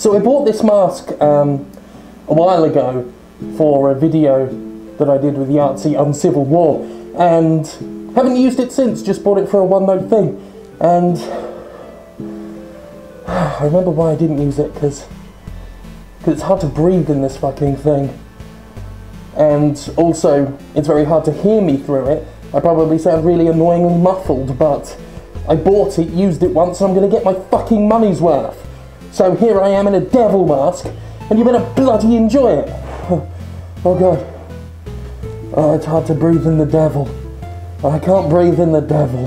So I bought this mask a while ago for a video that I did with Yahtzee on Civil War, and haven't used it since, just bought it for a one-note thing. And I remember why I didn't use it, because it's hard to breathe in this fucking thing. And also, it's very hard to hear me through it. I probably sound really annoyingly muffled, but I bought it, used it once, and I'm gonna get my fucking money's worth. So here I am in a devil mask, and you better bloody enjoy it. Oh god. Oh, it's hard to breathe in the devil. I can't breathe in the devil.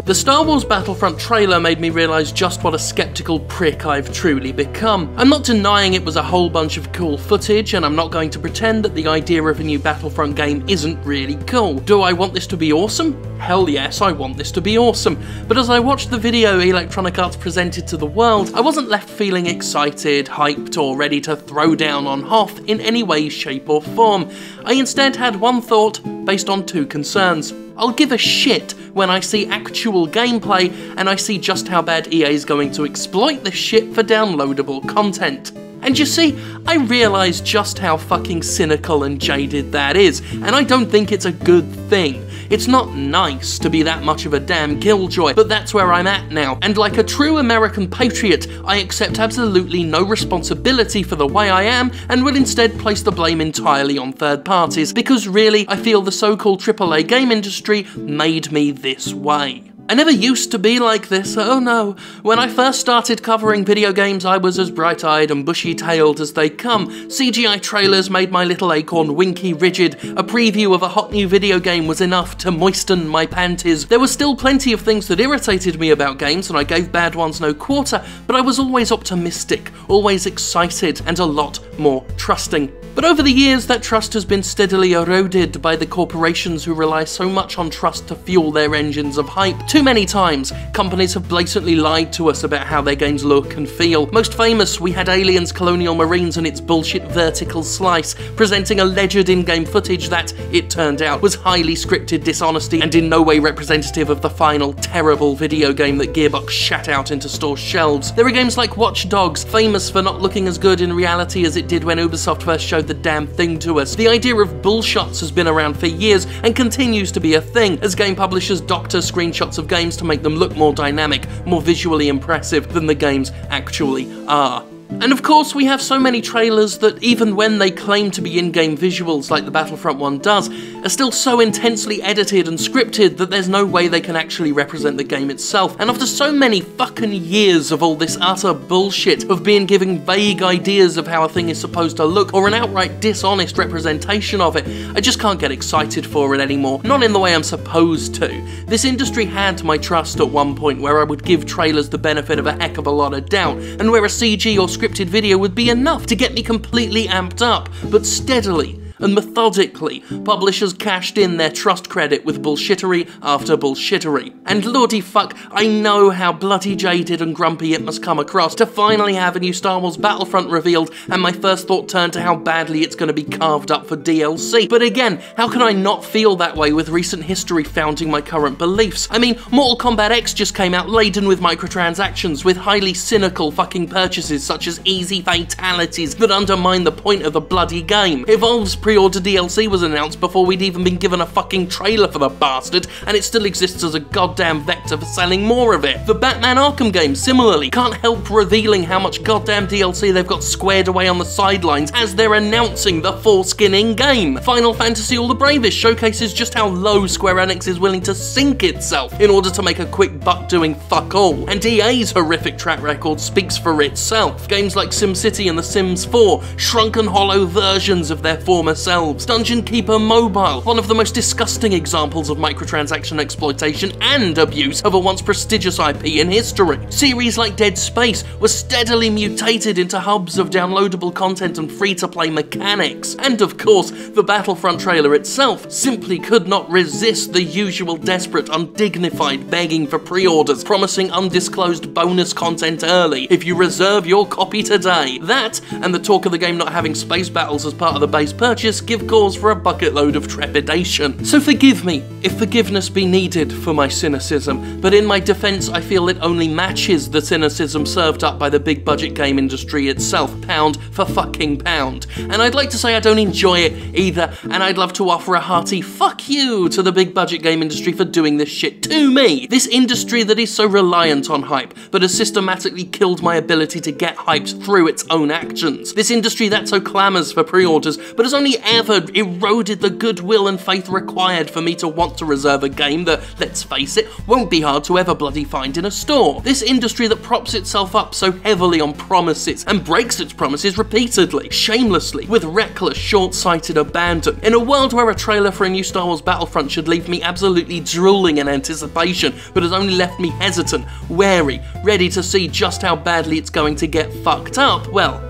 The Star Wars Battlefront trailer made me realise just what a skeptical prick I've truly become. I'm not denying it was a whole bunch of cool footage, and I'm not going to pretend that the idea of a new Battlefront game isn't really cool. Do I want this to be awesome? Hell yes, I want this to be awesome. But as I watched the video Electronic Arts presented to the world, I wasn't left feeling excited, hyped, or ready to throw down on Hoth in any way, shape or form. I instead had one thought based on two concerns. I'll give a shit when I see actual gameplay and I see just how bad EA is going to exploit this shit for downloadable content. And you see, I realise just how fucking cynical and jaded that is, and I don't think it's a good thing. It's not nice to be that much of a damn killjoy, but that's where I'm at now, and like a true American patriot, I accept absolutely no responsibility for the way I am, and will instead place the blame entirely on third parties, because really, I feel the so-called AAA game industry made me this way. I never used to be like this, oh no. When I first started covering video games, I was as bright-eyed and bushy-tailed as they come. CGI trailers made my little acorn winky rigid. A preview of a hot new video game was enough to moisten my panties. There were still plenty of things that irritated me about games, and I gave bad ones no quarter, but I was always optimistic, always excited, and a lot more trusting. But over the years, that trust has been steadily eroded by the corporations who rely so much on trust to fuel their engines of hype. Too many times, companies have blatantly lied to us about how their games look and feel. Most famous, we had Aliens Colonial Marines and its bullshit vertical slice, presenting alleged in-game footage that, it turned out, was highly scripted dishonesty and in no way representative of the final, terrible video game that Gearbox shat out into store shelves. There are games like Watch Dogs, famous for not looking as good in reality as it did when Ubisoft first showed the damn thing to us. The idea of bullshots has been around for years and continues to be a thing, as game publishers doctor screenshots of games to make them look more dynamic, more visually impressive than the games actually are. And of course, we have so many trailers that even when they claim to be in-game visuals like the Battlefront one does, are still so intensely edited and scripted that there's no way they can actually represent the game itself. And after so many fucking years of all this utter bullshit, of being given vague ideas of how a thing is supposed to look, or an outright dishonest representation of it, I just can't get excited for it anymore. Not in the way I'm supposed to. This industry had my trust at one point, where I would give trailers the benefit of a heck of a lot of doubt, and where a CG or scripted video would be enough to get me completely amped up, but steadily and methodically, publishers cashed in their trust credit with bullshittery after bullshittery. And lordy fuck, I know how bloody jaded and grumpy it must come across to finally have a new Star Wars Battlefront revealed, and my first thought turned to how badly it's going to be carved up for DLC. But again, how can I not feel that way with recent history founding my current beliefs? I mean, Mortal Kombat X just came out laden with microtransactions, with highly cynical fucking purchases such as easy fatalities that undermine the point of the bloody game. Evolve's pre-order DLC was announced before we'd even been given a fucking trailer for the bastard, and it still exists as a goddamn vector for selling more of it. The Batman Arkham game, similarly, can't help revealing how much goddamn DLC they've got squared away on the sidelines as they're announcing the foreskin in-game. Final Fantasy All the Bravest showcases just how low Square Enix is willing to sink itself in order to make a quick buck doing fuck all, and EA's horrific track record speaks for itself. Games like SimCity and The Sims 4, shrunken hollow versions of their former selves. Dungeon Keeper Mobile, one of the most disgusting examples of microtransaction exploitation and abuse of a once prestigious IP in history. Series like Dead Space were steadily mutated into hubs of downloadable content and free-to-play mechanics. And of course, the Battlefront trailer itself simply could not resist the usual desperate, undignified begging for pre-orders, promising undisclosed bonus content early if you reserve your copy today. That, and the talk of the game not having space battles as part of the base purchase, outrageous give cause for a bucket load of trepidation. So forgive me if forgiveness be needed for my cynicism, but in my defense I feel it only matches the cynicism served up by the big budget game industry itself, pound for fucking pound. And I'd like to say I don't enjoy it either, and I'd love to offer a hearty fuck you to the big budget game industry for doing this shit to me. This industry that is so reliant on hype, but has systematically killed my ability to get hyped through its own actions. This industry that so clamours for pre-orders, but has only ever eroded the goodwill and faith required for me to want to reserve a game that, let's face it, won't be hard to ever bloody find in a store. This industry that props itself up so heavily on promises, and breaks its promises repeatedly, shamelessly, with reckless, short-sighted abandon. In a world where a trailer for a new Star Wars Battlefront should leave me absolutely drooling in anticipation, but has only left me hesitant, wary, ready to see just how badly it's going to get fucked up, well,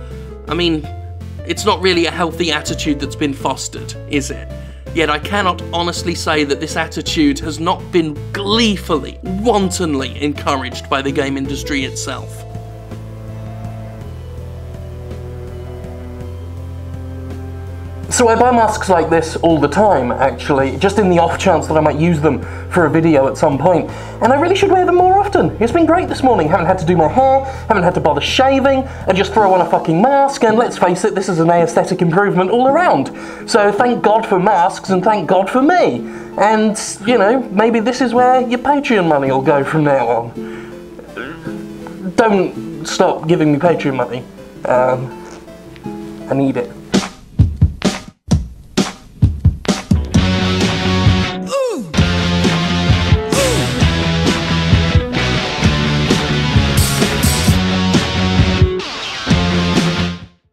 I mean, it's not really a healthy attitude that's been fostered, is it? Yet I cannot honestly say that this attitude has not been gleefully, wantonly encouraged by the game industry itself. So I buy masks like this all the time, actually, just in the off chance that I might use them for a video at some point. And I really should wear them more often. It's been great this morning. Haven't had to do my hair, haven't had to bother shaving, and just throw on a fucking mask, and let's face it, this is an aesthetic improvement all around. So thank God for masks, and thank God for me. And, you know, maybe this is where your Patreon money will go from now on. Don't stop giving me Patreon money. I need it.